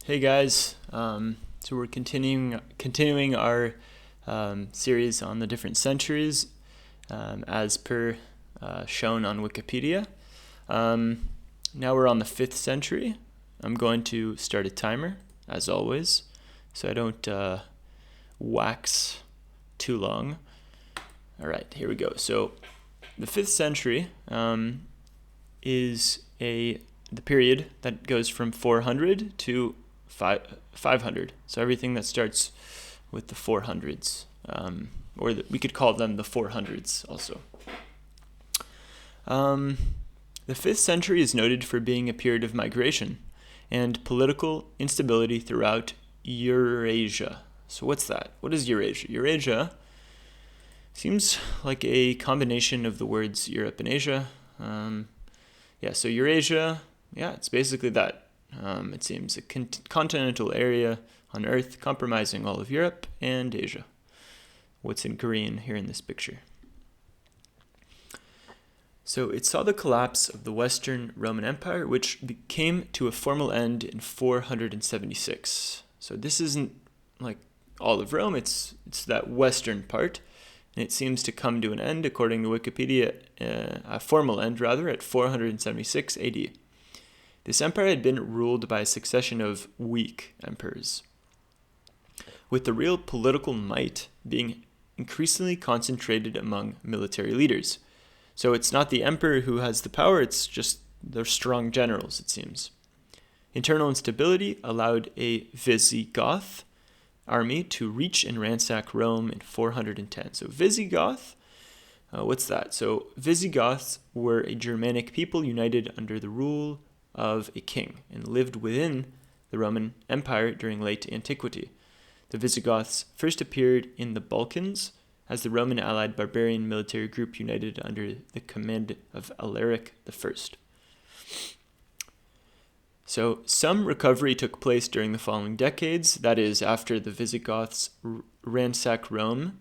Hey guys, so we're continuing our series on the different centuries as per shown on Wikipedia. Now we're on the 5th century. I'm going to start a timer as always, so I don't wax too long. All right, here we go. So the 5th century is the period that goes from 400 to 500. So everything that starts with the 400s, we could call them the 400s also. The 5th century is noted for being a period of migration and political instability throughout Eurasia. So what's that? What is Eurasia? Eurasia seems like a combination of the words Europe and Asia. So Eurasia, it's basically that. It seems a continental area on Earth comprising all of Europe and Asia. What's in green here in this picture? So it saw the collapse of the Western Roman Empire, which came to a formal end in 476. So this isn't like all of Rome, it's that western part. And it seems to come to an end, according to Wikipedia, a formal end rather, at 476 AD. This empire had been ruled by a succession of weak emperors, with the real political might being increasingly concentrated among military leaders. So it's not the emperor who has the power, it's just their strong generals, it seems. Internal instability allowed a Visigoth army to reach and ransack Rome in 410. So Visigoth, what's that? So Visigoths were a Germanic people united under the rule of a king and lived within the Roman Empire during late antiquity. The Visigoths first appeared in the Balkans as the Roman allied barbarian military group united under the command of Alaric I. So some recovery took place during the following decades, that is, after the Visigoths ransacked Rome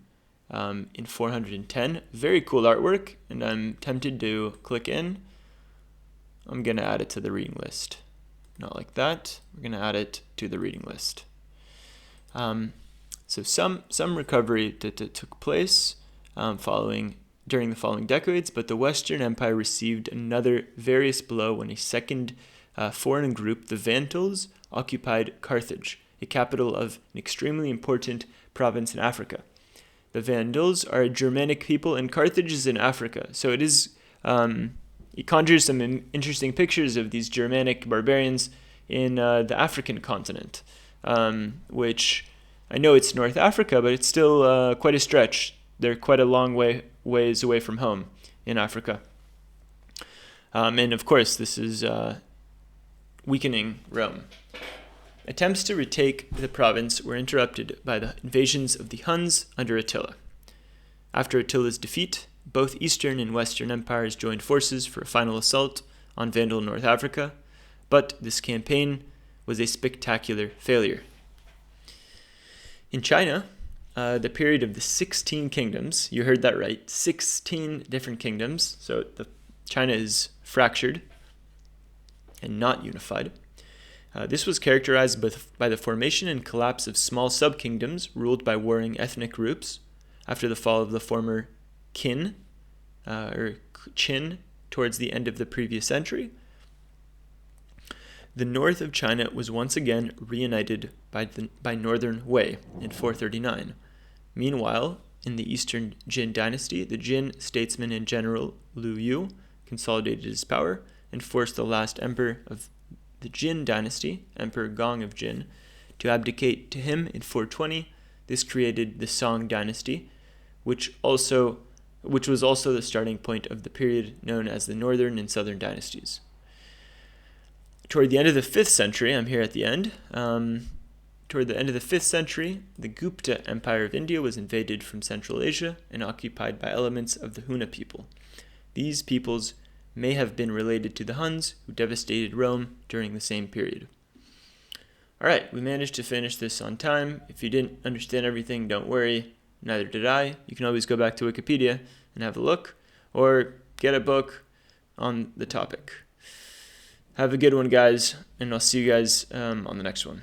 in 410. Very cool artwork, and I'm tempted to click in. I'm going to add it to the reading list. Not like that. We're going to add it to the reading list. So some recovery took place during the following decades, but the Western Empire received another various blow when a second foreign group, the Vandals, occupied Carthage, a capital of an extremely important province in Africa. The Vandals are a Germanic people, and Carthage is in Africa. So it is... It conjures some interesting pictures of these Germanic barbarians in the African continent, which I know it's North Africa, but it's still quite a stretch. They're quite a long ways away from home in Africa. And of course, this is weakening Rome. Attempts to retake the province were interrupted by the invasions of the Huns under Attila. After Attila's defeat, both Eastern and Western empires joined forces for a final assault on Vandal North Africa, but this campaign was a spectacular failure. In China, the period of the 16 kingdoms, you heard that right, 16 different kingdoms, so China is fractured and not unified. This was characterized by the formation and collapse of small sub-kingdoms ruled by warring ethnic groups after the fall of the former Qin towards the end of the previous century. The north of China was once again reunited by Northern Wei in 439. Meanwhile, in the Eastern Jin dynasty, the Jin statesman and general Liu Yu consolidated his power and forced the last emperor of the Jin dynasty, Emperor Gong of Jin, to abdicate to him in 420. This created the Song dynasty, which was also the starting point of the period known as the Northern and Southern dynasties. Toward the end of the 5th century, I'm here at the end, toward the end of the 5th century, the Gupta Empire of India was invaded from Central Asia and occupied by elements of the Hunna people. These peoples may have been related to the Huns, who devastated Rome during the same period. All right, we managed to finish this on time. If you didn't understand everything, don't worry. Neither did I. You can always go back to Wikipedia and have a look, or get a book on the topic. Have a good one, guys, and I'll see you guys on the next one.